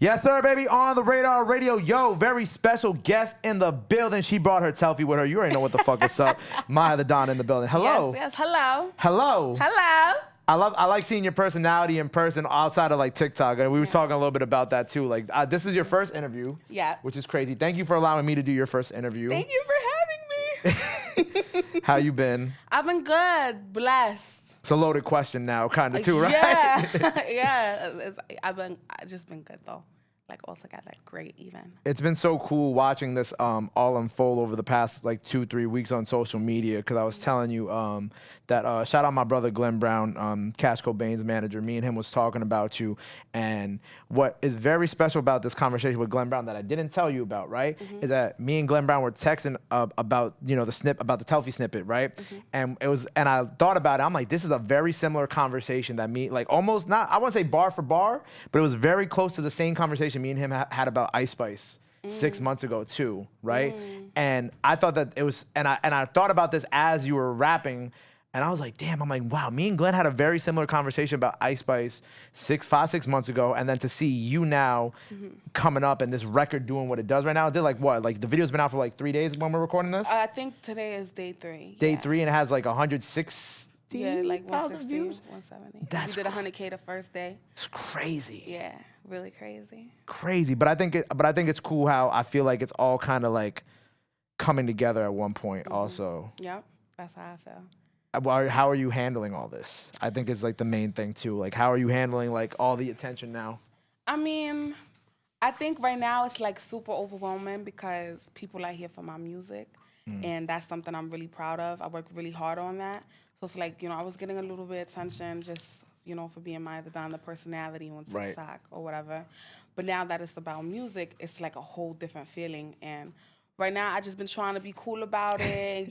Yes, sir, baby. On the Radar Radio. Yo, very special guest in the building. She brought her TELFY with her. You already know what the fuck is up. Maiya the Don in the building. Hello. Yes, hello. Hello. Hello. I like seeing your personality in person outside of like TikTok. And we were talking a little bit about that too. Like this is your first interview. Yeah. Which is crazy. Thank you for allowing me to do your first interview. Thank you for having me. How you been? I've been good. Blessed. It's a loaded question now, kind of too, right? Yeah. Yeah. I've just been good though. Like altogether, great even. It's been so cool watching this all unfold over the past like 2-3 weeks on social media, because I was telling you that shout out my brother Glenn Brown, Cash Cobain's manager. Me and him was talking about you, and what is very special about this conversation with Glenn Brown that I didn't tell you about, right, is that me and Glenn Brown were texting about the TELFY snippet, right, and I thought about it. I'm like, this is a very similar conversation that me, like almost not, I wouldn't say bar for bar, but it was very close to the same conversation me and him had about Ice Spice 6 months ago too, right? And I thought that it was, and I thought about this as you were rapping, and I was like, damn, I'm like, wow, me and Glenn had a very similar conversation about Ice Spice 6 months ago, and then to see you now coming up and this record doing what it does right now. It did like what? Like the video's been out for like 3 days when we're recording this? I think today is day 3. Day 3, and it has like 106. Yeah, like 160, views. 170. That's we did 100K the first day. It's crazy. Yeah, really crazy. Crazy, but I think it's cool how I feel like it's all kind of like coming together at one point. Also. Yep, that's how I feel. How are you handling all this? I think it's like the main thing too. Like, how are you handling like all the attention now? I mean, I think right now it's like super overwhelming because people are here for my music, and that's something I'm really proud of. I work really hard on that. So it's like, I was getting a little bit of attention just, for being Maiya the Don, the personality on TikTok or whatever. But now that it's about music, it's like a whole different feeling. And right now, I just been trying to be cool about it,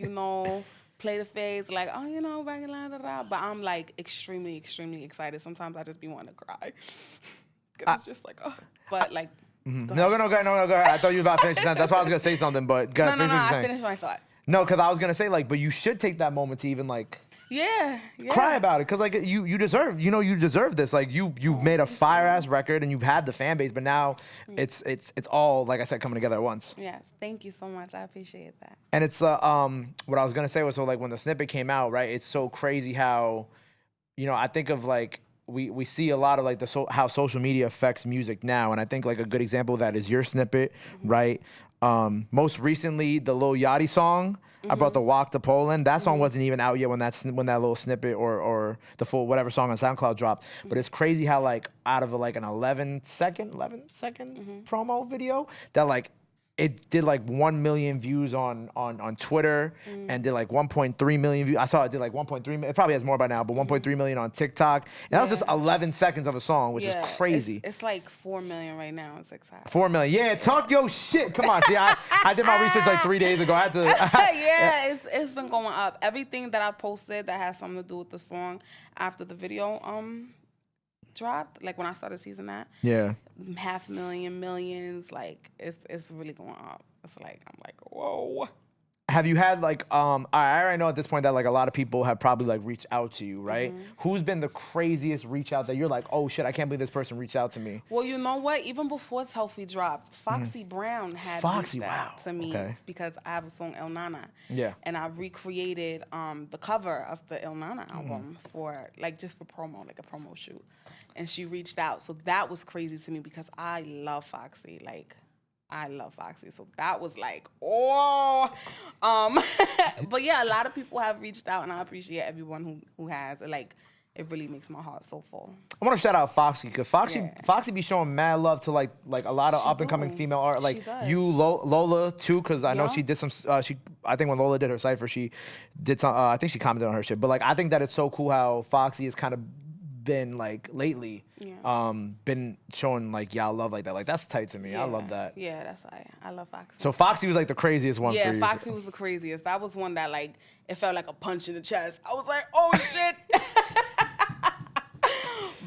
play the phase, like, oh, bang, da, da, da. But I'm like extremely, extremely excited. Sometimes I just be wanting to cry. Because it's just like, oh. But like, go ahead. I thought you were about to finish your sentence. That's why I was going to say something, but go ahead, no, finish what you're I saying. finished my thought. No, because I was going to say, like, but you should take that moment to even, like, yeah. cry about it, because like you deserve, you deserve this. Like you made a fire ass record and you've had the fan base, but now it's all, like I said, coming together at once. Yes, thank you so much. I appreciate that. And it's what I was gonna say was, so like when the snippet came out, right? It's so crazy how, I think of like we see a lot of like how social media affects music now, and I think like a good example of that is your snippet, right? Most recently, the Lil Yachty song, I brought the Walk to Poland. That song wasn't even out yet when that little snippet or the full whatever song on SoundCloud dropped. But it's crazy how like out of like an 11 second promo video that like it did like 1 million views on Twitter and did like 1.3 million views. I saw it did like 1.3 million. It probably has more by now, but 1.3 million on TikTok. And that was just 11 seconds of a song, which is crazy. It's like 4 million right now on TikTok. 4 million. Yeah, talk your shit. Come on. See, I did my research like 3 days ago. I had to. Yeah, it's been going up. Everything that I posted that has something to do with the song after the video dropped, like when I started season that, 500,000, millions, like it's really going up. It's like I'm like, whoa. Have you had like I already know at this point that like a lot of people have probably like reached out to you, right? Who's been the craziest reach out that you're like, oh shit, I can't believe this person reached out to me? Well, you know what? Even before TELFY dropped, Foxy Brown had reached out to me because I have a song El Nana. Yeah. And I recreated the cover of the El Nana album for like just for promo, like a promo shoot. And she reached out. So that was crazy to me because I love Foxy. Like, I love Foxy. So that was like, oh. But yeah, a lot of people have reached out, and I appreciate everyone who has. Like, it really makes my heart so full. I want to shout out Foxy, because Foxy be showing mad love to like a lot of up and coming female art. Like you, Lola too, because I know she did some. I think when Lola did her cypher, she did some. I think she commented on her shit. But like, I think that it's so cool how Foxy is kind of been like lately been showing like y'all love like that. Like that's tight to me. I love that. Yeah, that's why I love Foxy. So Foxy was like the craziest one for you. Yeah, Foxy was the craziest. That was one that like it felt like a punch in the chest. I was like, oh shit.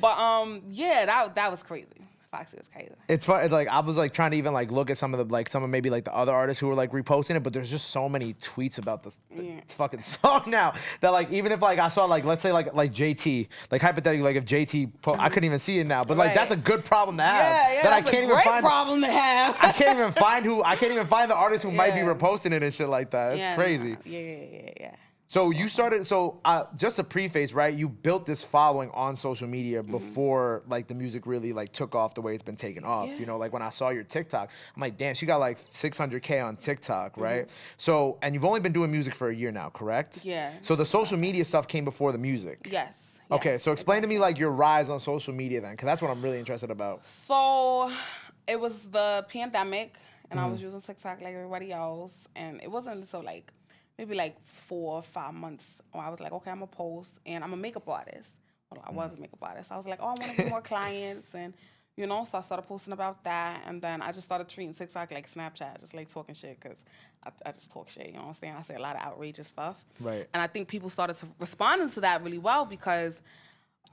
But yeah, that was crazy. Foxy is crazy. It's fun. Like I was like trying to even like look at some of the like some of maybe like the other artists who were like reposting it, but there's just so many tweets about the fucking song now that like even if like I saw like let's say like JT, like hypothetically like if JT I couldn't even see it now, but like that's a good problem to have. Yeah, that that's I can't a even great find problem to have. I can't even find the artist who might be reposting it and shit like that. It's crazy. Yeah. So you started, just to preface, right? You built this following on social media before like the music really like took off the way it's been taken off. You know, like when I saw your TikTok, I'm like, damn, she got like 600K on TikTok, right? So, and you've only been doing music for a year now, correct? Yeah. So the social media stuff came before the music. Yes. Okay, so explain to me like your rise on social media then, because that's what I'm really interested about. So it was the pandemic, and I was using TikTok like everybody else, and it wasn't until like maybe like 4 or 5 months where I was like, okay, I'm gonna post, and I'm a makeup artist. Well, I was a makeup artist. I was like, oh, I want to get more clients, and you know, so I started posting about that, and then I just started treating TikTok like Snapchat, just like talking shit, because I just talk shit, you know what I'm saying? I say a lot of outrageous stuff. Right. And I think people started to respond to that really well because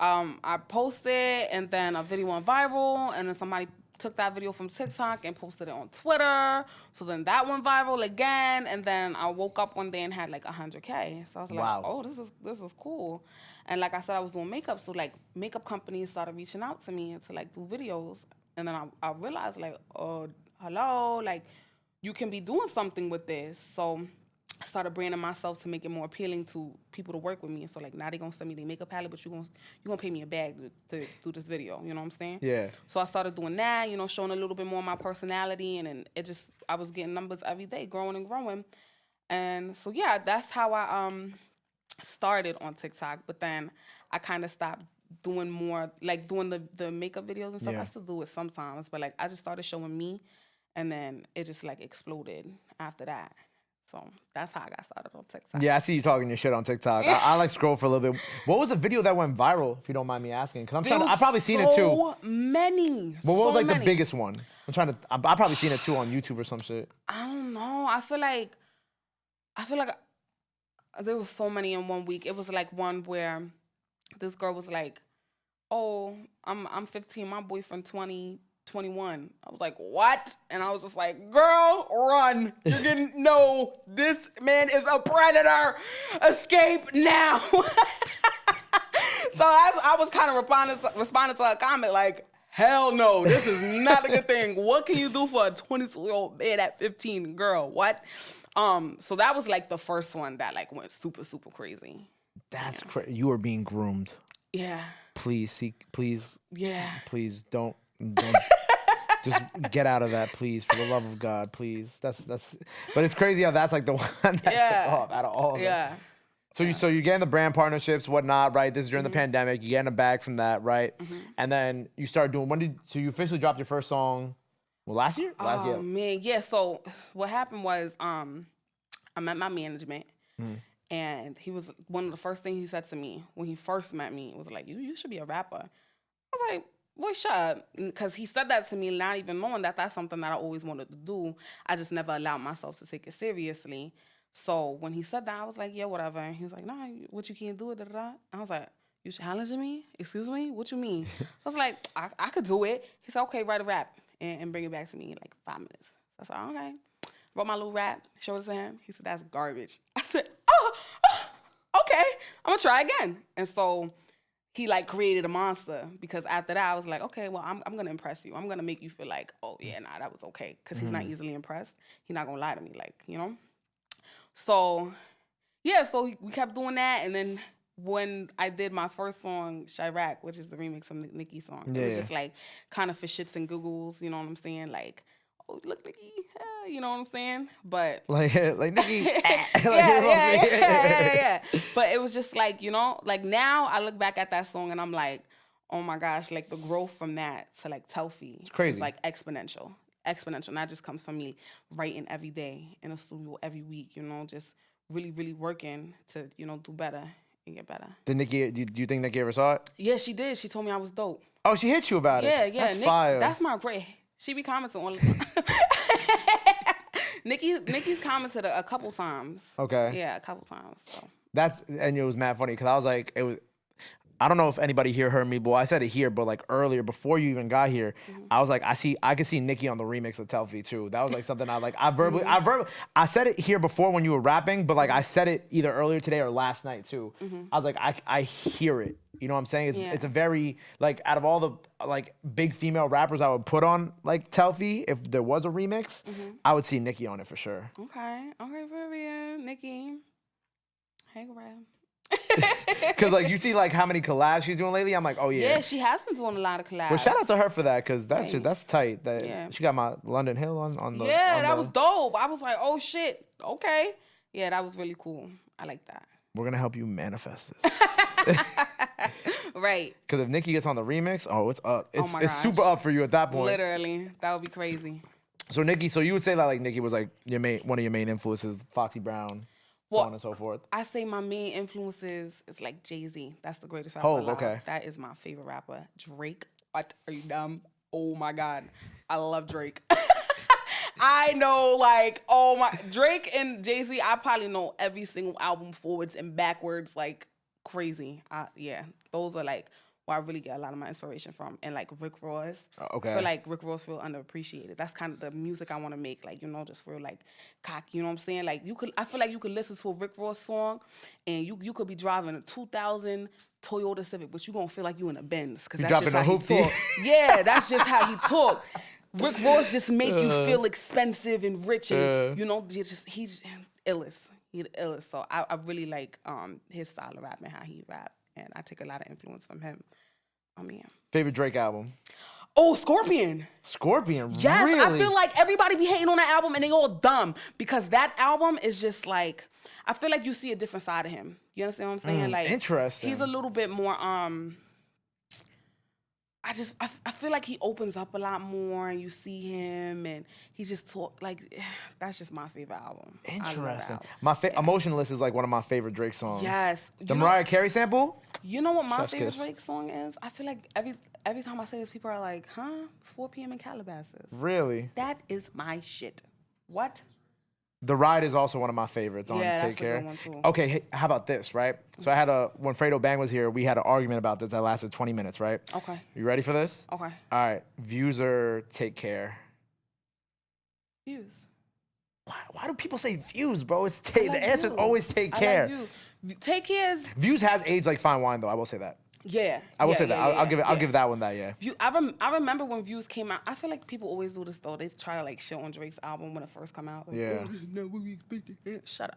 I posted, and then a video went viral, and then somebody took that video from TikTok and posted it on Twitter. So then that went viral again, and then I woke up one day and had like 100K. So I was like, oh, this is cool. And like I said, I was doing makeup, so like makeup companies started reaching out to me to like do videos, and then I realized like, oh, hello, like you can be doing something with this. So I started branding myself to make it more appealing to people to work with me. So like now they gonna send me their makeup palette, but you gonna pay me a bag to do this video. You know what I'm saying? Yeah. So I started doing that, you know, showing a little bit more of my personality, and then I was getting numbers every day, growing and growing. And so yeah, that's how I started on TikTok. But then I kind of stopped doing more, like doing the makeup videos and stuff. I still do it sometimes, but like I just started showing me, and then it just like exploded after that. So that's how I got started on TikTok. Yeah, I see you talking your shit on TikTok. I like scroll for a little bit. What was the video that went viral, if you don't mind me asking? Because I've probably seen it too. So many. But what was like the biggest one? I've probably seen it too on YouTube or some shit. I don't know. I feel like there was so many in 1 week. It was like one where this girl was like, oh, I'm 15, my boyfriend 20, 21. I was like, what? And I was just like, girl, run. You're getting, no, this man is a predator. Escape now. So I was kind of responding to her comment like, hell no, this is not a good thing. What can you do for a 22-year-old man at 15? Girl, what? So that was like the first one that like went super, super crazy. That's crazy. You are being groomed. Yeah. Please, Yeah. Please don't just get out of that, please, for the love of God, please. That's but it's crazy how that's like the one that took off out of all of them. Yeah. So you're getting the brand partnerships, whatnot, right? This is during the pandemic. You getting a bag from that, right? And then you start doing. So you officially dropped your first song? Well, last year. Oh man, yeah. So what happened was, I met my management, and he was one of the first things he said to me when he first met me was like, "You should be a rapper." I was like, "Boy, shut up," because he said that to me, not even knowing that that's something that I always wanted to do. I just never allowed myself to take it seriously. So when he said that, I was like, yeah, whatever. And he was like, nah, what you can't do it, da-da-da. I was like, you challenging me? Excuse me? What you mean? I was like, I could do it. He said, okay, write a rap and bring it back to me in like 5 minutes. I said, okay. Wrote my little rap, showed it to him. He said, that's garbage. I said, okay, I'm gonna try again. And so he like created a monster, because after that I was like, okay, well, I'm gonna impress you. I'm gonna make you feel like, oh yeah, nah, that was okay. Because he's not easily impressed. He's not gonna lie to me, like, you know? So, yeah, so we kept doing that, and then when I did my first song, Chirac, which is the remix of Nicki's song, it was just like kind of for shits and giggles, you know what I'm saying? Like, oh, look, Nicki, you know what I'm saying? But like Nicki, yeah. But it was just like, you know, like now I look back at that song and I'm like, oh my gosh, like the growth from that to like TELFY, it's crazy, is like exponential. And that just comes from me writing every day in a studio every week, you know, just really, really working to, you know, do better and get better. Did Nicki, do you think Nicki ever saw it? Yeah, she did. She told me I was dope. Oh, she hit you about it? Yeah. That's fire. That's my great. She be commenting all the time. Nicki's commented a couple times. Okay. Yeah, a couple times. So. And it was mad funny because I was like, I don't know if anybody here heard me, but I said it here, but like earlier, before you even got here, I was like, I could see Nicki on the remix of Telfy too. That was like something I said it here before when you were rapping, but like I said it either earlier today or last night too. I was like, I hear it. You know what I'm saying? It's a very, like, out of all the like big female rappers I would put on like Telfy, if there was a remix, I would see Nicki on it for sure. Okay, Vivian, Nicki. Hey, girl. Because like you see like how many collabs she's doing lately, I'm like, oh yeah. Yeah, she has been doing a lot of collabs. Well, shout out to her for that, because that's tight. That she got my London Hill on the. Yeah, that was dope. I was like, oh shit, okay. Yeah, that was really cool. I like that. We're gonna help you manifest this. Right. Because if Nicki gets on the remix, it's up. It's gosh. Super up for you at that point. Literally, that would be crazy. So Nicki, so you would say that like Nicki was like one of your main influences, Foxy Brown, so on and so forth. I say my main influences is like Jay-Z. That's the greatest rapper alive. Okay. That is my favorite rapper. Drake. What? Are you dumb? Oh my God. I love Drake. I know, like, Drake and Jay-Z, I probably know every single album forwards and backwards, like, crazy. Yeah, those are, like, where I really get a lot of my inspiration from. And, like, Rick Ross. Okay. I feel like Rick Ross real underappreciated. That's kind of the music I want to make, like, you know, just real, like, cocky, you know what I'm saying? Like, I feel like you could listen to a Rick Ross song, and you could be driving a 2000 Toyota Civic, but you gonna feel like you in a Benz, because that's just how he talk. Yeah, that's just how he talk. Rick Ross just make you feel expensive and rich, and you know, he's illest. He's the illest. So I really like his style of rapping, how he rap, and I take a lot of influence from him. I mean, favorite Drake album? Oh, Scorpion. Scorpion, yes, really? I feel like everybody be hating on that album and they all dumb, because that album is just like, I feel like you see a different side of him. You understand what I'm saying? Like, interesting. He's a little bit more I feel like he opens up a lot more, and you see him, and he just talk like, that's just my favorite album. Interesting. My Emotionless is like one of my favorite Drake songs. Yes. The Mariah Carey sample? You know what my favorite Drake song is? I feel like every time I say this, people are like, huh? 4 p.m. in Calabasas. Really? That is my shit. What? The Ride is also one of my favorites on Take Care. A good one too. Okay, hey, how about this, right? So when Fredo Bang was here, we had an argument about this that lasted 20 minutes, right? Okay. You ready for this? Okay. All right, Views or Take Care? Views. Why do people say Views, bro? The answer is always Take Care. I like Views. Take Care is... Views has aged like fine wine, though. I will say that. Yeah. I will say that. I'll give that one that, yeah. I remember when Views came out. I feel like people always do this, though. They try to, like, shit on Drake's album when it first come out. Like, yeah. No, what we expected. Shut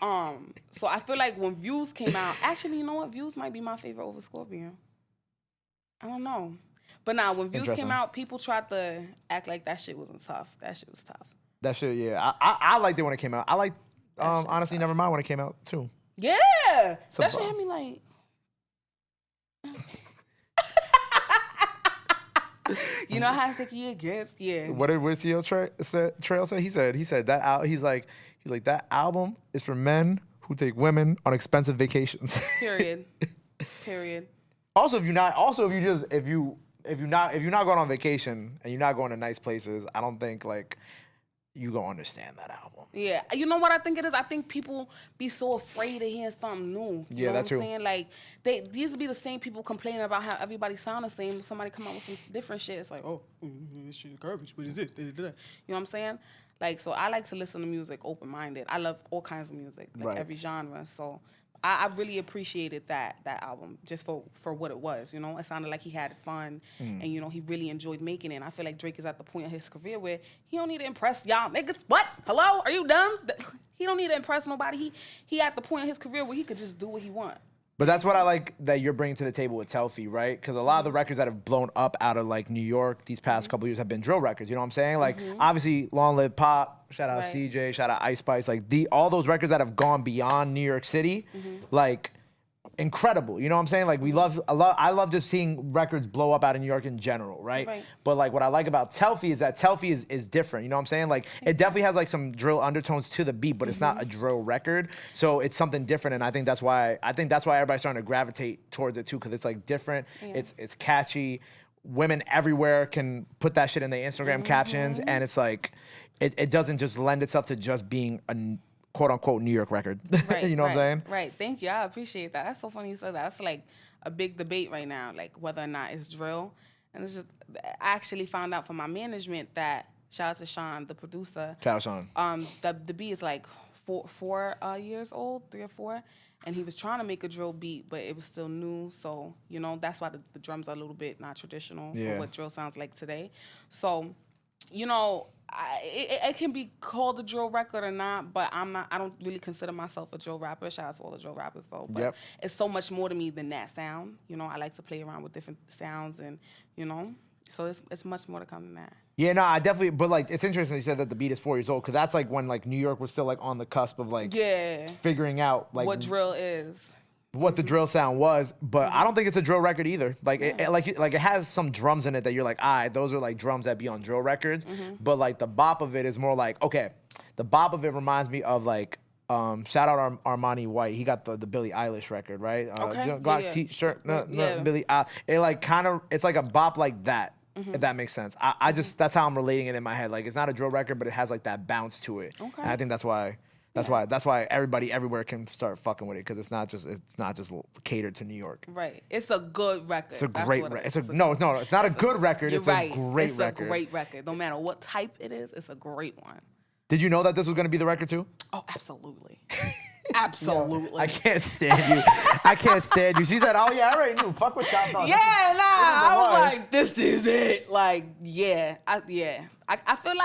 up. So I feel like when Views came out, actually, you know what? Views might be my favorite over Scorpion. I don't know. But now, when Views came out, people tried to act like that shit wasn't tough. That shit was tough. That shit, yeah. I liked it when it came out. I liked, honestly, Nevermind when it came out, too. Yeah. That shit had me like... You know how sticky it gets? Yeah. What did CEO Trail say? He said that he's like that album is for men who take women on expensive vacations. Period. Also, if you're not going on vacation and you're not going to nice places, I don't think like you gonna understand that album. Yeah, you know what I think it is? I think people be so afraid of hearing something new. You know that's what I'm true. saying? Like, these would be the same people complaining about how everybody sound the same. Somebody come out with some different shit. It's like, oh, this shit is garbage. What is this? You know what I'm saying? Like, so I like to listen to music open-minded. I love all kinds of music, like every genre. So I really appreciated that album just for what it was, you know? It sounded like he had fun and, you know, he really enjoyed making it. And I feel like Drake is at the point of his career where he don't need to impress y'all niggas. What? Hello? Are you dumb? He don't need to impress nobody. He at the point of his career where he could just do what he want. But that's what I like that you're bringing to the table with Telfy, right? Because a lot of the records that have blown up out of like New York these past couple years have been drill records. You know what I'm saying? Like obviously, Long Live Pop, shout out CJ, shout out Ice Spice, like all those records that have gone beyond New York City, like incredible. You know what I'm saying? Like I love just seeing records blow up out of New York in general, right? But like what I like about Telfy is that Telfy is different. You know what I'm saying? Like it definitely has like some drill undertones to the beat, but it's not a drill record. So it's something different, and I think that's why everybody's starting to gravitate towards it too, because it's like different. It's catchy. Women everywhere can put that shit in their Instagram captions, and it's like it doesn't just lend itself to just being a quote unquote New York record. You know what I'm saying? Right. Thank you. I appreciate that. That's so funny you said that. That's like, a big debate right now, like whether or not it's drill. And it's just, I actually found out from my management that, shout out to Sean, the producer. Shout out Sean. The beat is like 4 years old, 3 or 4, and he was trying to make a drill beat, but it was still new. So that's why the drums are a little bit not traditional for what drill sounds like today. So, it can be called a drill record or not, but I don't really consider myself a drill rapper. Shout out to all the drill rappers though. But it's so much more to me than that sound. I like to play around with different sounds and so it's much more to come than that. Yeah, no, I definitely, but like, it's interesting you said that the beat is 4 years old, because that's like when like New York was still like on the cusp of like figuring out like what drill is, what the drill sound was. But I don't think it's a drill record either. Like, it has some drums in it that you're like, those are like drums that be on drill records. But like the bop of it is more like, okay, the bop of it reminds me of like, shout out Armani White. He got the Billie Eilish record, right? Glock T-shirt, Billie. It like kind of, it's like a bop like that. If that makes sense. I just, that's how I'm relating it in my head. Like, it's not a drill record, but it has like that bounce to it. Okay. And I think that's why everybody everywhere can start fucking with it, because it's not just catered to New York. Right. It's a good record. It's a great record. It's not a good record. It's a great record. It's a great record. No matter what type it is, it's a great one. Did you know that this was going to be the record too? Oh, absolutely. Absolutely. Yo, I can't stand you. I can't stand you. She said, "Oh yeah, I already knew. Fuck with y'all." Yeah, I was like, "This is it." Like, I feel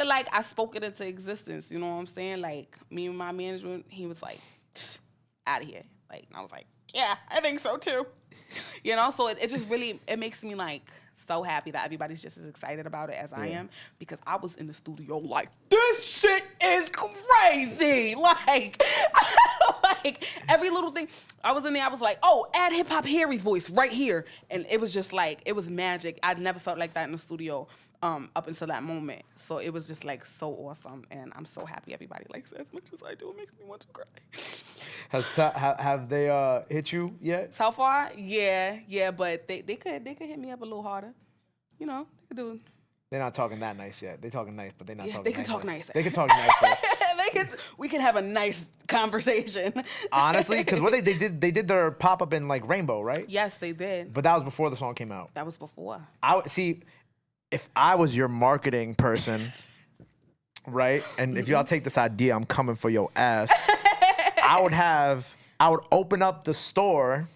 like I spoke it into existence. You know what I'm saying? Like, me and my management, he was like, "Out of here." Like, and I was like, "Yeah, I think so too." So it just really, it makes me like so happy that everybody's just as excited about it as I am, because I was in the studio like, this shit is crazy. Like, every little thing. I was in there, I was like, oh, add Hip Hop Harry's voice right here. And it was just like, it was magic. I'd never felt like that in the studio up until that moment. So it was just like so awesome. And I'm so happy everybody likes it as much as I do. It makes me want to cry. Have they hit you yet? So far? Yeah, but they could hit me up a little harder. They could do it. They're not talking that nice yet. They're talking nice, but they're not talking nice. They can talk nice. They can talk nice. We can have a nice conversation. Honestly, because what they did their pop-up in like Rainbow, right? Yes, they did. But that was before the song came out. That was before. See, if I was your marketing person, right? And if y'all take this idea, I'm coming for your ass. I would open up the store,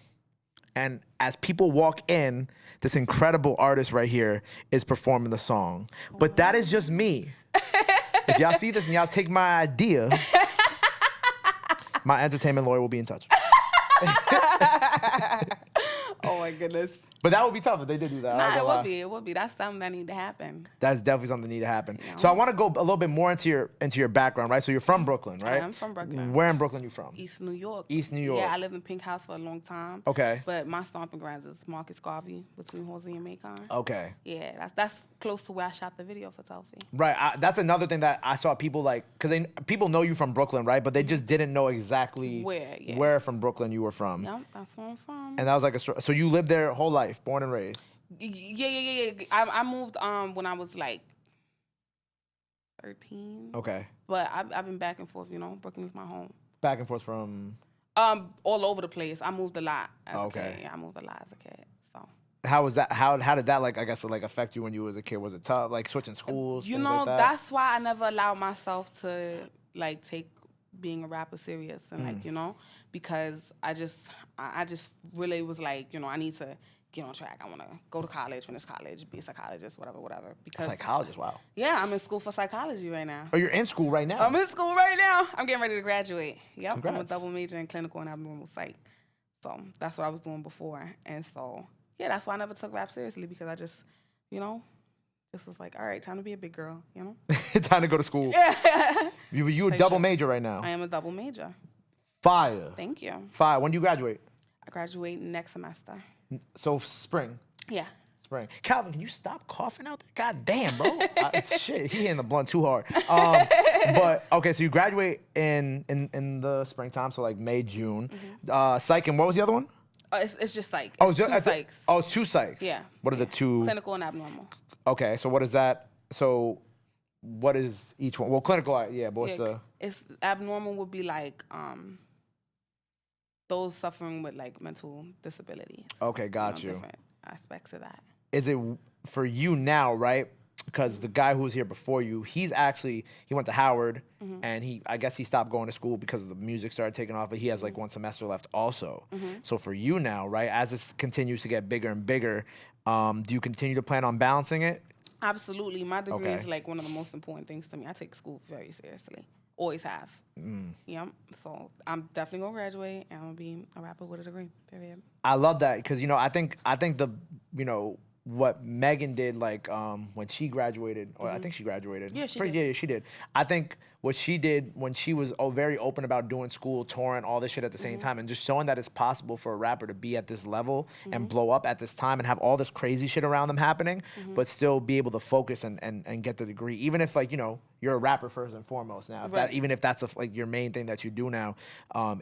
and as people walk in, this incredible artist right here is performing the song. But that is just me. If y'all see this and y'all take my idea, my entertainment lawyer will be in touch. Oh my goodness. But that would be tough if they did do that. Nah, it would be. That's something that need to happen. That's definitely something that need to happen. So I want to go a little bit more into your background, right? So you're from Brooklyn, right? I'm from Brooklyn. Where in Brooklyn you from? East New York. East New York. Yeah, I lived in Pink House for a long time. Okay. But my stomping grounds is Marcus Garvey between Halsey and Macon. Okay. Yeah, that's close to where I shot the video for TELFY. Right. That's another thing that I saw people like, because people know you from Brooklyn, right? But they just didn't know exactly where from Brooklyn you were from. Yep, that's where I'm from. And that was like so you lived there whole life, born and raised. Yeah. I moved when I was like 13. Okay. But I've been back and forth. Brooklyn's my home. Back and forth from. All over the place. I moved a lot as a kid. Yeah, I moved a lot as a kid. So. How was that? How did that affect you when you was a kid? Was it tough? Like switching schools? Things like that? That's why I never allowed myself to like take being a rapper serious and because I just really was like, I need to get on track. I want to go to college, finish college, be a psychologist, whatever. Because psychologist, wow. Yeah, I'm in school for psychology right now. Oh, you're in school right now? I'm in school right now. I'm getting ready to graduate. Yep, Congrats. I'm a double major in clinical and abnormal psych. So that's what I was doing before. And so, yeah, that's why I never took rap seriously, because I just, just was like, all right, time to be a big girl, Time to go to school. Yeah. You a double major right now? I am a double major. Fire. Thank you. Fire. When do you graduate? I graduate next semester. So spring? Yeah. Spring. Calvin, can you stop coughing out there? God damn, bro. Shit, he hitting the blunt too hard. But, okay, so you graduate in the springtime, so like May, June. Psych, and what was the other one? It's just psych. It's two psychs. Oh, two psychs. Yeah. What are the two? Clinical and abnormal. Okay, so what is that? So what is each one? Well, clinical, yeah, but what's the... It's abnormal would be like, those suffering with like mental disabilities. Okay, got you. Different aspects of that. Is it for you now, right? Because the guy who was here before you, he went to Howard, and I guess he stopped going to school because the music started taking off, but he has like one semester left also. So for you now, right, as this continues to get bigger and bigger, do you continue to plan on balancing it? Absolutely. My degree Okay. is like one of the most important things to me. I take school very seriously. Always have. Yep. So I'm definitely gonna graduate and I'm gonna be a rapper with a degree. Period. I love that because I think the what Megan did like when she graduated, or I think she graduated. Yeah, she Pretty- did. Yeah, she did. I think what she did when she was very open about doing school, touring, all this shit at the same time, and just showing that it's possible for a rapper to be at this level and blow up at this time and have all this crazy shit around them happening, but still be able to focus and get the degree, even if like you're a rapper first and foremost now. If Right. even if that's like your main thing that you do now,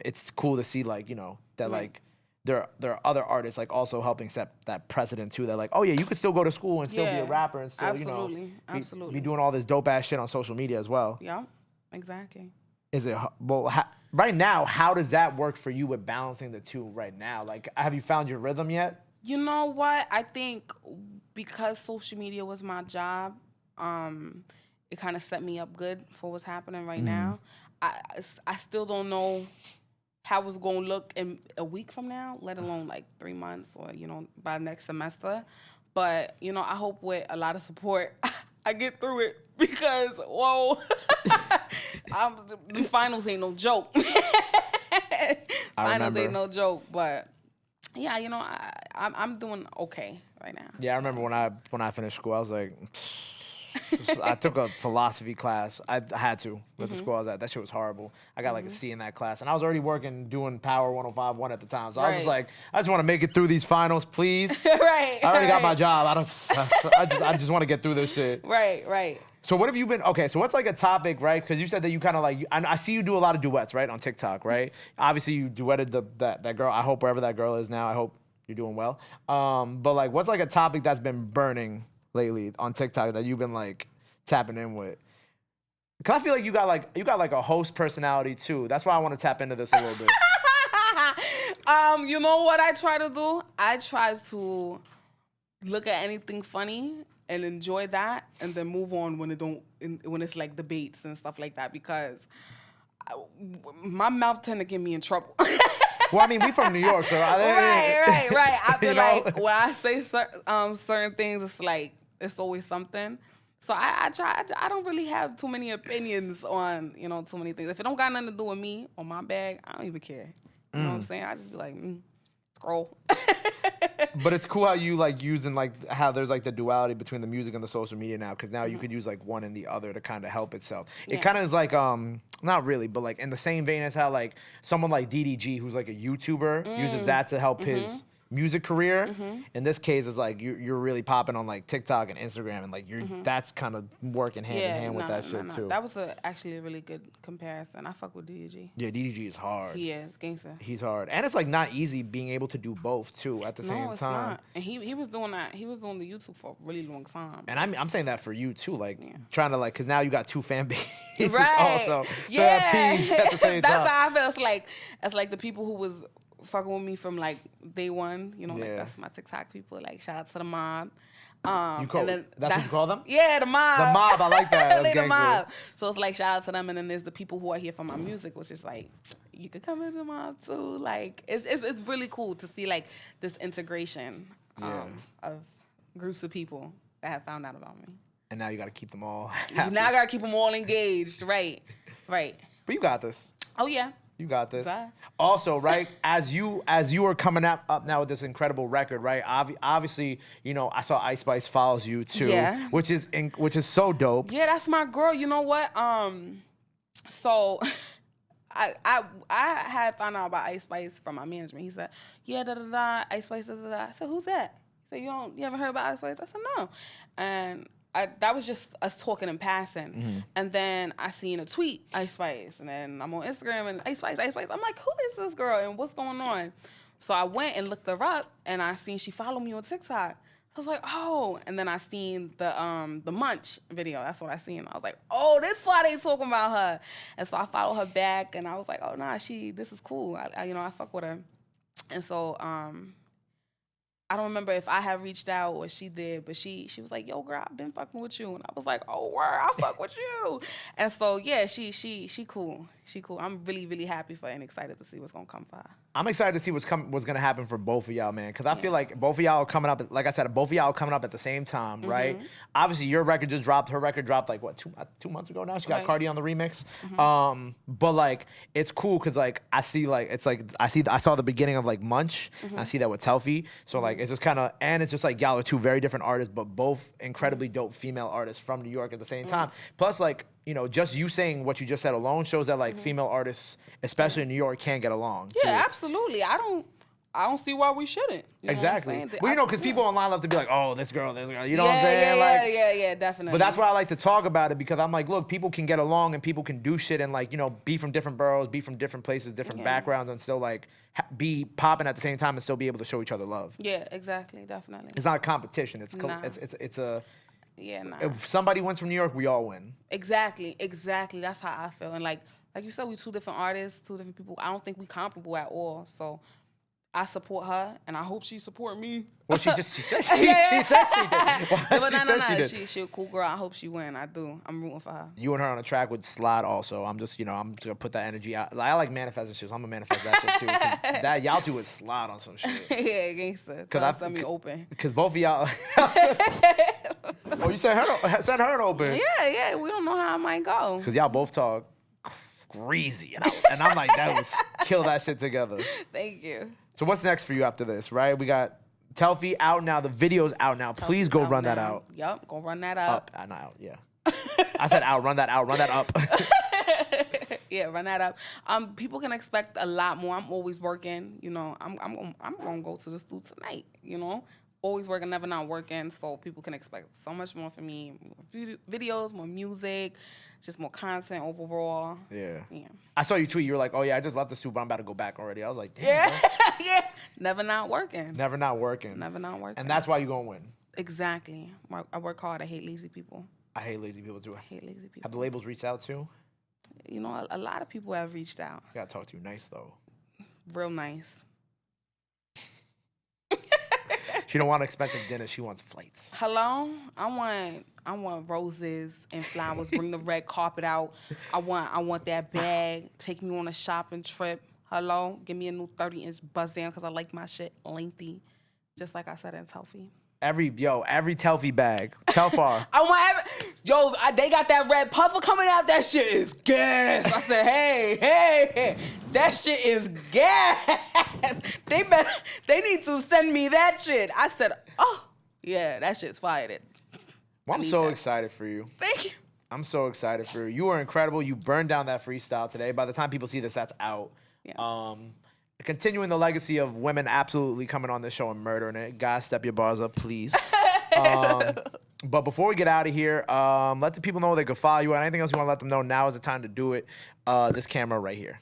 it's cool to see like that like. There are other artists like also helping set that precedent too. That like, oh yeah, you could still go to school and still be a Yeah, rapper and still absolutely. be doing all this dope ass shit on social media as well. Yeah, exactly. Is it well right now? How does that work for you with balancing the two right now? Like, have you found your rhythm yet? You know what? I think because social media was my job, it kind of set me up good for what's happening right now. I still don't know how it's going to look in a week from now, let alone like 3 months or, by next semester. But, I hope with a lot of support, I get through it because, whoa, the finals ain't no joke. Finals ain't no joke, but yeah, I'm doing okay right now. Yeah, I remember when I finished school, I was like, I took a philosophy class. I had to with the school I was at. That shit was horrible. I got like a C in that class, and I was already working doing Power 105.1 at the time. So I was just like, I just want to make it through these finals, please. Right. I already got my job. I just want to get through this shit. Right. So what have you been? Okay, so what's like a topic, right? Because you said that you kind of like. I see you do a lot of duets, right, on TikTok, right? Obviously, you duetted that girl. I hope wherever that girl is now, I hope you're doing well. But like, what's like a topic that's been burning lately on TikTok that you've been like tapping in with? Cause I feel like you got like a host personality too. That's why I want to tap into this a little bit. You know what I try to do? I try to look at anything funny and enjoy that, and then move on when it's like debates and stuff like that, because my mouth tend to get me in trouble. Well, I mean, we from New York, so right. I feel like when I say certain things, it's like it's always something. So I try. I don't really have too many opinions on too many things. If it don't got nothing to do with me or my bag, I don't even care. You know what I'm saying? I just be like, scroll. But it's cool how you like using like how there's like the duality between the music and the social media now, because now you could use like one and the other to kind of help itself. It kind of is like not really, but like in the same vein as how like someone like DDG, who's like a YouTuber, uses that to help his music career. In this case, it's like you're really popping on like TikTok and Instagram, and like that's kind of working hand in hand with that shit too. That was actually a really good comparison. I fuck with DDG. Yeah, DDG is hard. He is gangster. He's hard, and it's like not easy being able to do both too at the same No, it's time. not. And he was doing that. He was doing the YouTube for a really long time. And I'm saying that for you too, like trying to like, cause now you got two fan bases right. also. Yeah. So at the same That's time. how I feel. It's like the people who was fucking with me from like day one, like that's my TikTok people. Like shout out to the mob. You call that's what you call them? Yeah, the mob. The mob, I like that. That's They the mob. gangster. So it's like shout out to them, and then there's the people who are here for my music, which is like you could come into the mob too. Like it's really cool to see like this integration of groups of people that have found out about me. And now you got to keep them all happy. Now I got to keep them all engaged. Right. But you got this. Oh yeah. You got this. Bye. Also, right, as you are coming up now with this incredible record, right? Obviously, I saw Ice Spice follows you too, which is so dope. Yeah, that's my girl. You know what? So I had found out about Ice Spice from my management. He said, "Yeah, Ice Spice, da da da." I said, "Who's that?" He said, "You haven't heard about Ice Spice?" I said, "No," and that was just us talking in passing. And then I seen a tweet, Ice Spice, and then I'm on Instagram and Ice Spice. I'm like, who is this girl and what's going on? So I went and looked her up, and I seen she followed me on TikTok. I was like, oh, and then I seen the Munch video. That's what I seen. I was like, oh, this why they talking about her. And so I followed her back, and I was like, oh nah, this is cool. I fuck with her. And so I don't remember if I had reached out or she did, but she was like, yo, girl, I've been fucking with you. And I was like, oh, word, I fuck with you. And so, yeah, she cool. She cool. I'm really, really happy for her and excited to see what's going to come for her. I'm excited to see what's going to happen for both of y'all, man. Because I feel like both of y'all are coming up, like I said, both of y'all are coming up at the same time, right? Obviously, your record just dropped. Her record dropped, like, what, 2 months ago now? She got Cardi on the remix. But, like, it's cool because, like, I see, like, it's like, I saw the beginning of, like, Munch. And I see that with TELFY. So, like, it's just kind of, and it's just, like, y'all are two very different artists, but both incredibly dope female artists from New York at the same time. Plus, like, you know, just you saying what you just said alone shows that, like, female artists, especially in New York, can get along. Yeah, absolutely. I don't see why we shouldn't. You exactly. know well, you know, because people online love to be like, oh, this girl. You know what I'm saying? Yeah, definitely. But that's why I like to talk about it, because I'm like, look, people can get along and people can do shit and, like, you know, be from different boroughs, be from different places, different backgrounds, and still, like, be popping at the same time and still be able to show each other love. Yeah, exactly, definitely. It's not a competition. It's a... Yeah, nah. If somebody wins from New York, we all win. Exactly. That's how I feel. And like you said, we two different artists, two different people. I don't think we comparable at all. So I support her, and I hope she support me. Well, she said she did. She said she did. She a cool girl. I hope she win. I do. I'm rooting for her. You and her on a track would slide also. I'm just gonna put that energy out. I like manifesting shit, so I'm gonna manifest that shit too. That y'all two would slide on some shit. Yeah, gangster. Cause I me open. Because both of y'all. Oh, you sent her an open. Yeah. We don't know how it might go. Because y'all both talk crazy, and I'm like, let's kill that shit together. Thank you. So what's next for you after this, right? We got TELFY out now. The video's out now. Please go run that out. Yup, go run that up. Not out, yeah. I said out, run that up. Yeah, run that up. People can expect a lot more. I'm always working. You know, I'm gonna go to the studio tonight. You know, always working, never not working. So people can expect so much more from me. More videos, more music, just more content overall. Yeah. I saw you tweet. You were like, "Oh yeah, I just left the studio, but I'm about to go back already." I was like, "Damn." Yeah, yeah. Never not working. Never not working. Never not working. And that's why you're gonna win. Exactly. I work hard. I hate lazy people. I hate lazy people too. I hate lazy people. Have the labels reached out too? You know, a lot of people have reached out. I gotta talk to you nice though. Real nice. She don't want expensive dinner. She wants flights. Hello? I want roses and flowers. Bring the red carpet out. I want that bag. Take me on a shopping trip. Hello? Give me a new 30-inch buzz down because I like my shit lengthy. Just like I said in TELFY. Every TELFY bag. TELFY. They got that red puffer coming out. That shit is gas. I said, hey, that shit is gas. They need to send me that shit. I said, oh, yeah, that shit's fired. Well, I'm so excited for you. Thank you. I'm so excited for you. You were incredible. You burned down that freestyle today. By the time people see this, that's out. Yeah. Continuing the legacy of women absolutely coming on this show and murdering it. Guys, step your bars up, please. But before we get out of here, let the people know they can follow you. And anything else you want to let them know, now is the time to do it. This camera right here.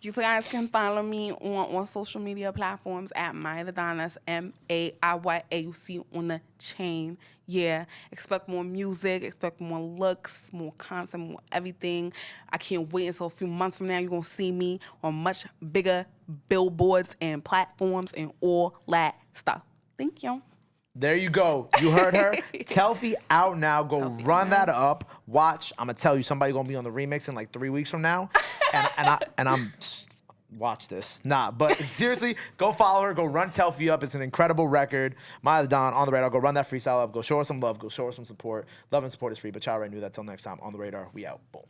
You guys can follow me on social media platforms at Maiya the Don. That's MAIYA on the chain. Yeah, expect more music, expect more looks, more content, more everything. I can't wait until a few months from now. You're going to see me on much bigger billboards and platforms and all that stuff. Thank you. There you go. You heard her. TELFY out now. Go run that up. Watch. I'm going to tell you, somebody going to be on the remix in like 3 weeks from now. And I'm watch this. Nah, but seriously, go follow her. Go run TELFY up. It's an incredible record. Maiya the Don on the radar. Go run that freestyle up. Go show her some love. Go show her some support. Love and support is free, but y'all already knew that. Till next time, on the radar. We out. Boom.